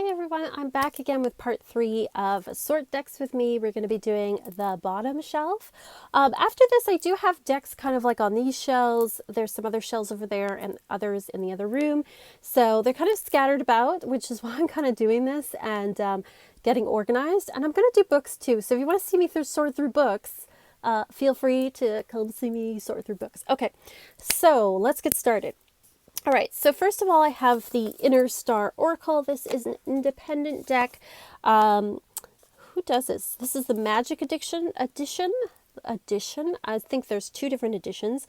Hey everyone, I'm back again with part 3 of Sort Decks with me. We're going to be doing the bottom shelf. After this, I do have decks kind of like on these shelves. There's some other shelves over there and others in the other room. So they're kind of scattered about, which is why I'm kind of doing this and getting organized. And I'm going to do books too. So if you want to see me sort through books, feel free to come see me sort through books. Okay, so let's get started. All right, so first of all, I have the Inner Star Oracle. This is an independent deck. Who does this? This is the Magic Edition. I think there's 2 different editions.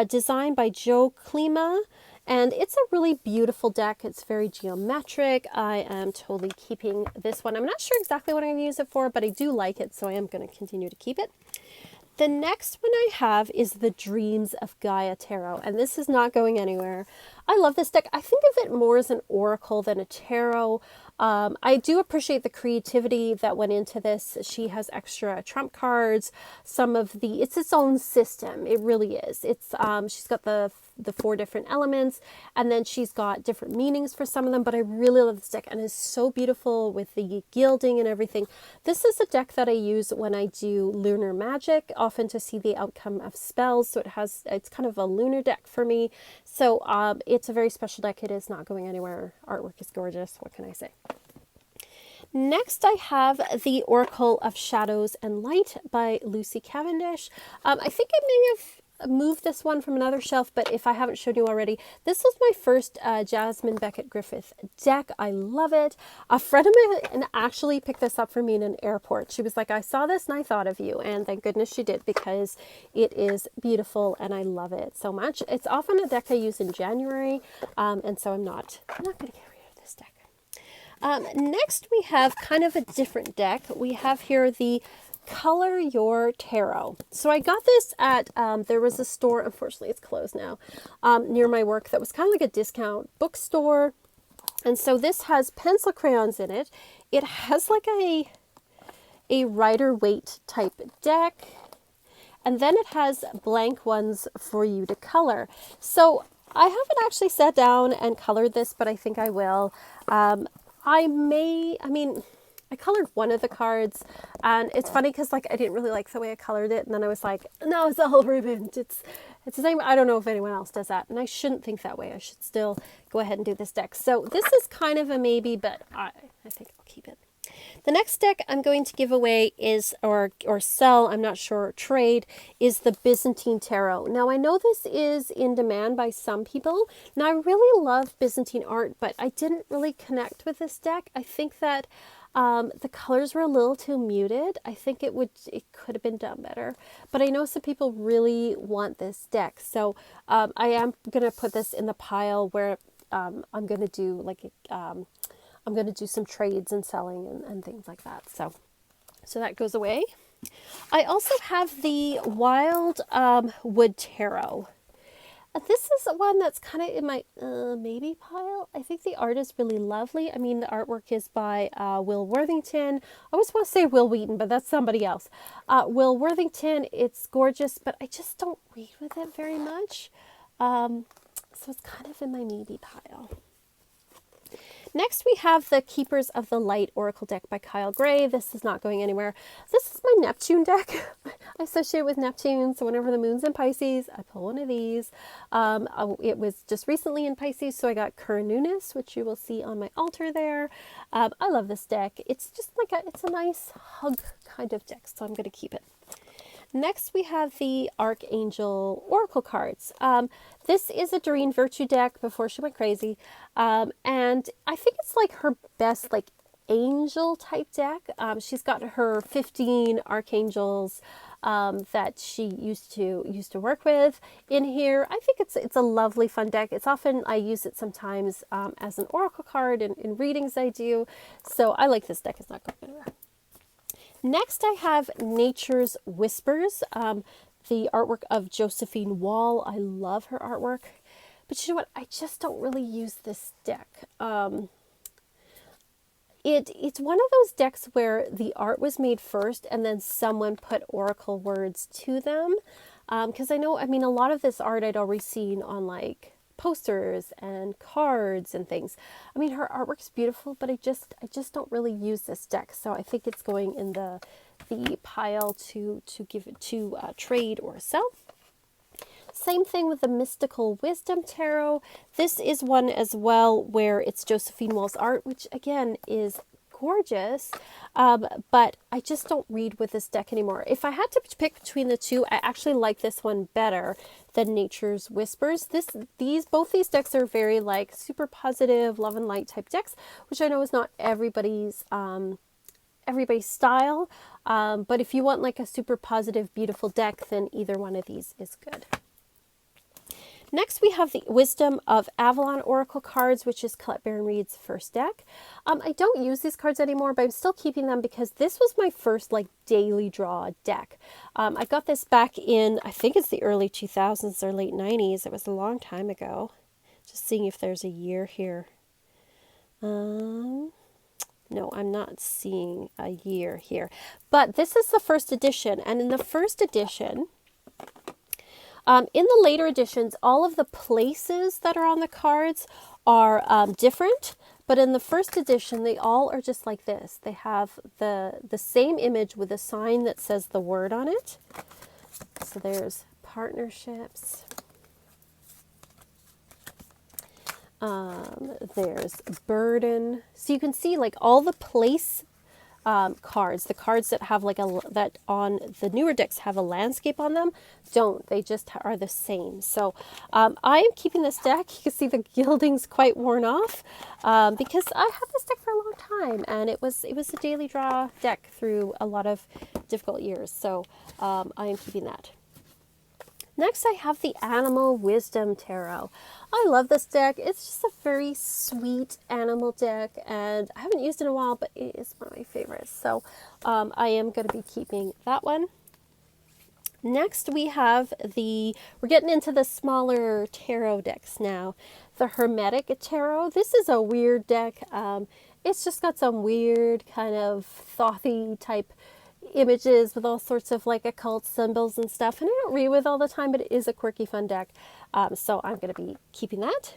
Designed by Joe Klima. And it's a really beautiful deck. It's very geometric. I am totally keeping this one. I'm not sure exactly what I'm going to use it for, but I do like it, so I am going to continue to keep it. The next one I have is the Dreams of Gaia Tarot, and this is not going anywhere. I love this deck. I think of it more as an oracle than a tarot. I do appreciate the creativity that went into this. She has extra trump cards. It's its own system. It really is. She's got the 4 different elements, and then she's got different meanings for some of them, but I really love this deck, and it's so beautiful with the gilding and everything. This is a deck that I use when I do lunar magic, often to see the outcome of spells, so it's kind of a lunar deck for me. So it's a very special deck. It is not going anywhere. Artwork is gorgeous. What can I say? Next, I have the Oracle of Shadows and Light by Lucy Cavendish. I think I may have moved this one from another shelf, but if I haven't showed you already, this was my first Jasmine Beckett Griffith deck. I love it. A friend of mine actually picked this up for me in an airport. She was like, I saw this and I thought of you, and thank goodness she did, because it is beautiful and I love it so much. It's often a deck I use in January, and so I'm not going to get rid of this deck. Next, we have kind of a different deck. We have here the Color Your Tarot. So I got this at, there was a store, unfortunately it's closed now, near my work that was kind of like a discount bookstore. And so this has pencil crayons in it. It has like a Rider-Waite type deck. And then it has blank ones for you to color. So I haven't actually sat down and colored this, but I think I will. I colored one of the cards, and it's funny because I didn't really like the way I colored it, and then I was like, no, it's all ruined. It's the same. I don't know if anyone else does that, and I shouldn't think that way. I should still go ahead and do this deck. So this is kind of a maybe, but I think I'll keep it. The next deck I'm going to give away is, or sell, I'm not sure, trade, is the Byzantine Tarot. Now, I know this is in demand by some people. Now, I really love Byzantine art, but I didn't really connect with this deck. I think that the colors were a little too muted. I think it could have been done better. But I know some people really want this deck. So I am going to put this in the pile where I'm going to do I'm going to do some trades and selling and things like that. So that goes away. I also have the Wild Wood Tarot. This is one that's kind of in my maybe pile. I think the art is really lovely. I mean, the artwork is by Will Worthington. I always want to say Will Wheaton, but that's somebody else. Will Worthington, it's gorgeous, but I just don't read with it very much. So it's kind of in my maybe pile. Next, we have the Keepers of the Light Oracle deck by Kyle Gray. This is not going anywhere. This is my Neptune deck. I associate with Neptune, so whenever the moon's in Pisces, I pull one of these. It was just recently in Pisces, so I got Cernunnos, which you will see on my altar there. I love this deck. It's just it's a nice hug kind of deck, so I'm going to keep it. Next, we have the Archangel Oracle cards. This is a Doreen Virtue deck before she went crazy. And I think it's like her best angel type deck. She's got her 15 archangels that she used to work with in here. I think it's a lovely fun deck. It's often, I use it sometimes as an oracle card in readings I do. So I like this deck. It's not going anywhere. Next, I have Nature's Whispers, the artwork of Josephine Wall. I love her artwork, but you know what? I just don't really use this deck. It's one of those decks where the art was made first and then someone put oracle words to them. Because a lot of this art I'd already seen on posters and cards and things. I mean, her artwork's beautiful, but I just don't really use this deck, so I think it's going in the pile to give it to trade or sell. Same thing with the Mystical Wisdom Tarot. This is one as well where it's Josephine Wall's art, which again is gorgeous, but I just don't read with this deck anymore. If I had to pick between the two, I actually like this one better than Nature's Whispers. Both these decks are very like super positive, love and light type decks, which I know is not everybody's style, but if you want like a super positive, beautiful deck, then either one of these is good. Next, we have the Wisdom of Avalon Oracle cards, which is Colette Baron Reid's first deck. I don't use these cards anymore, but I'm still keeping them because this was my first like daily draw deck. I got this back in, I think it's the early 2000s or late 90s. It was a long time ago. Just seeing if there's a year here. No, I'm not seeing a year here. But this is the first edition, and in the first edition, in the later editions, all of the places that are on the cards are different, but in the first edition, they all are just like this. They have the same image with a sign that says the word on it. So there's partnerships. There's burden. So you can see like all the place cards, the cards that have like that on the newer decks have a landscape on them, don't. They just are the same. So I am keeping this deck. You can see the gilding's quite worn off because I had this deck for a long time, and it was a daily draw deck through a lot of difficult years. So I am keeping that. Next, I have the Animal Wisdom Tarot. I love this deck. It's just a very sweet animal deck, and I haven't used it in a while, but it is one of my favorites. So I am going to be keeping that one. Next, we have we're getting into the smaller tarot decks now. The Hermetica Tarot. This is a weird deck. It's just got some weird kind of thothy type images with all sorts of like occult symbols and stuff, and I don't read with all the time, but it is a quirky fun deck, so I'm going to be keeping that.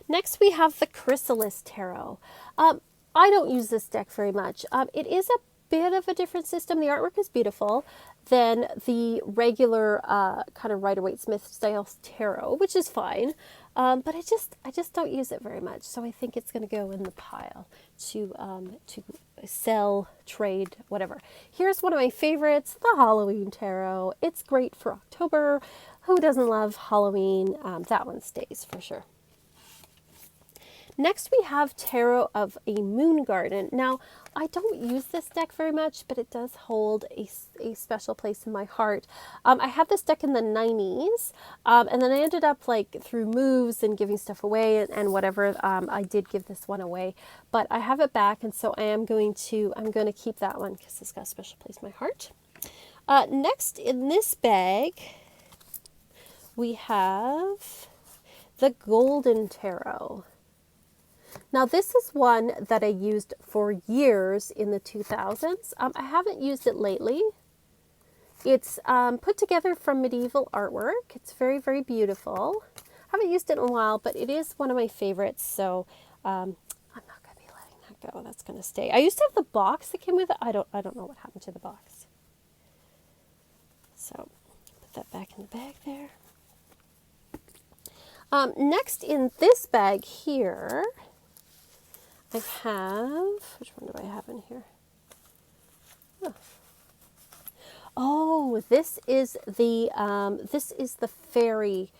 Next, we have the Chrysalis Tarot. I don't use this deck very much. It is a bit of a different system. The artwork is beautiful than the regular kind of Rider-Waite-Smith style tarot, which is fine, but I just don't use it very much, so I think it's going to go in the pile to sell, trade, whatever. Here's one of my favorites, the Halloween Tarot. It's great for October. Who doesn't love Halloween? That one stays for sure. Next, we have Tarot of a Moon Garden. Now, I don't use this deck very much, but it does hold a special place in my heart. I had this deck in the 90s, and then I ended up like through moves and giving stuff away and whatever. I did give this one away, but I have it back, and so I'm going to keep that one because it's got a special place in my heart. Next in this bag, we have the Golden Tarot. Now, this is one that I used for years in the 2000s. I haven't used it lately. It's put together from medieval artwork. It's very, very beautiful. I haven't used it in a while, but it is one of my favorites, so I'm not going to be letting that go. That's going to stay. I used to have the box that came with it. I don't know what happened to the box. So, put that back in the bag there. Next in this bag here, I have, which one do I have in here? Oh, this is the fairy.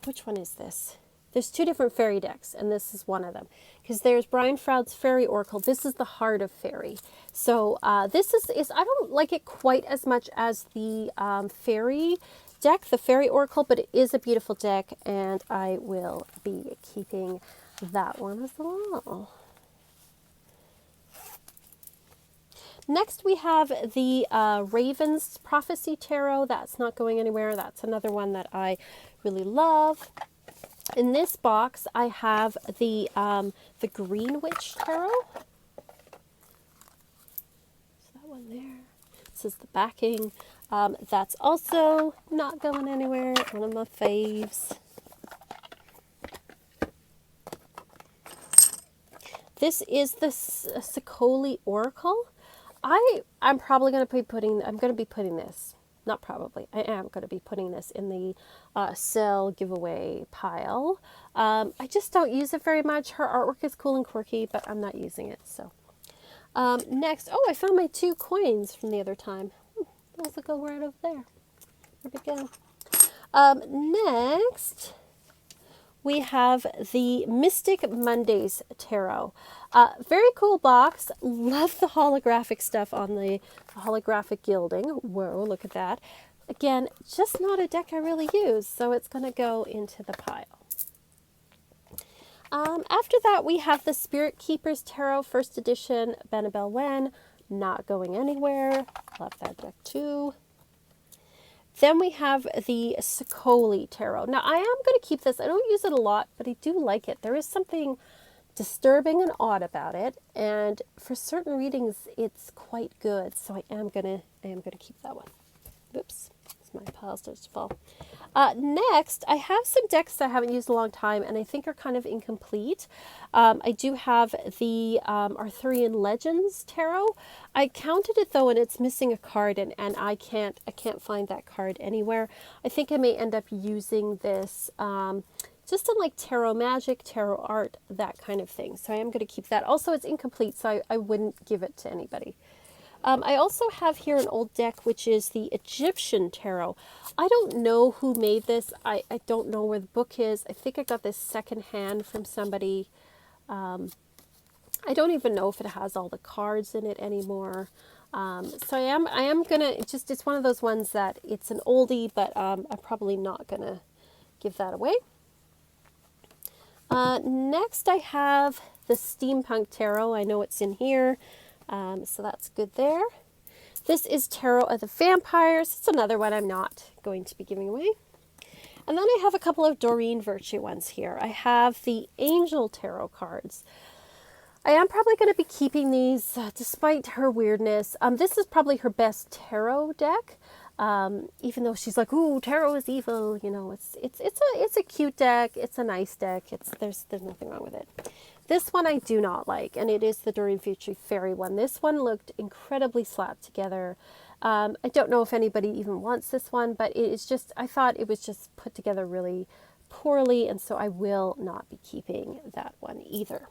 Which one is this? There's two different fairy decks, and this is one of them. Because there's Brian Froud's Fairy Oracle. This is the Heart of Fairy. So this is I don't like it quite as much as the fairy deck, the Fairy Oracle, but it is a beautiful deck, and I will be keeping that one as well. Next, we have the Raven's Prophecy Tarot. That's not going anywhere. That's another one that I really love. In this box, I have the Green Witch Tarot. Is that one there? This is the backing. That's also not going anywhere. One of my faves. This is the Sikoli Oracle. I'm probably going to be putting this, not probably, I am going to be putting this in the sell giveaway pile. I just don't use it very much. Her artwork is cool and quirky, but I'm not using it. So next, oh, I found my 2 coins from the other time. Those will go right over there. There we go. Next, we have the Mystic Mondays Tarot. Very cool box. Love the holographic stuff on the holographic gilding. Whoa, look at that. Again, just not a deck I really use, so it's going to go into the pile. After that, we have the Spirit Keepers Tarot, first edition, Benabel Wen. Not going anywhere. Love that deck too. Then we have the Sikoli Tarot. Now, I am going to keep this. I don't use it a lot, but I do like it. There is something disturbing and odd about it, and for certain readings, it's quite good. So I am gonna keep that one. Oops, my pile starts to fall. Next, I have some decks that I haven't used in a long time, and I think are kind of incomplete. I do have the Arthurian Legends Tarot. I counted it though, and it's missing a card, and I can't find that card anywhere. I think I may end up using this just in like tarot magic, tarot art, that kind of thing. So I am going to keep that. Also, it's incomplete, so I wouldn't give it to anybody. I also have here an old deck, which is the Egyptian Tarot. I don't know who made this. I don't know where the book is. I think I got this secondhand from somebody. I don't even know if it has all the cards in it anymore. So I am gonna, it's one of those ones that it's an oldie, but I'm probably not gonna give that away. Next I have the Steampunk Tarot. I know it's in here. So that's good there. This is Tarot of the Vampires. It's another one I'm not going to be giving away. And then I have a couple of Doreen Virtue ones here. I have the Angel Tarot cards. I am probably going to be keeping these despite her weirdness. This is probably her best tarot deck. Even though she's like, "Ooh, tarot is evil," you know, it's a cute deck. It's a nice deck. There's nothing wrong with it. This one I do not like, and it is the Doreen Virtue Fairy one. This one looked incredibly slapped together. I don't know if anybody even wants this one, but it is just, I thought it was just put together really poorly, and so I will not be keeping that one either.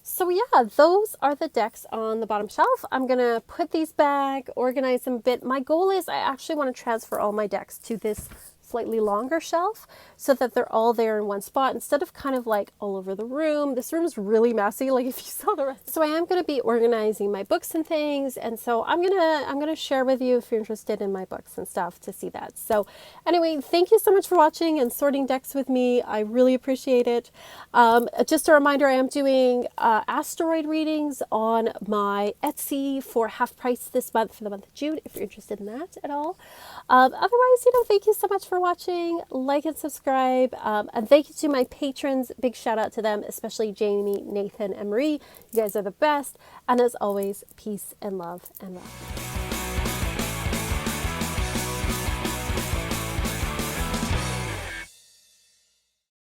So yeah, those are the decks on the bottom shelf. I'm going to put these back, organize them a bit. My goal is I actually want to transfer all my decks to this slightly longer shelf so that they're all there in one spot instead of kind of like all over the room. This room is really messy, like if you saw the rest. So I am going to be organizing my books and things, and so I'm gonna share with you if you're interested in my books and stuff to see that. So anyway, thank you so much for watching and sorting decks with me. I really appreciate it. Just a reminder, I am doing asteroid readings on my Etsy for half price this month for the month of June if you're interested in that at all. Otherwise, thank you so much for watching. Like and subscribe, and thank you to my patrons. Big shout out to them, especially Jamie, Nathan, and Marie. You guys are the best, and as always, peace and love and love.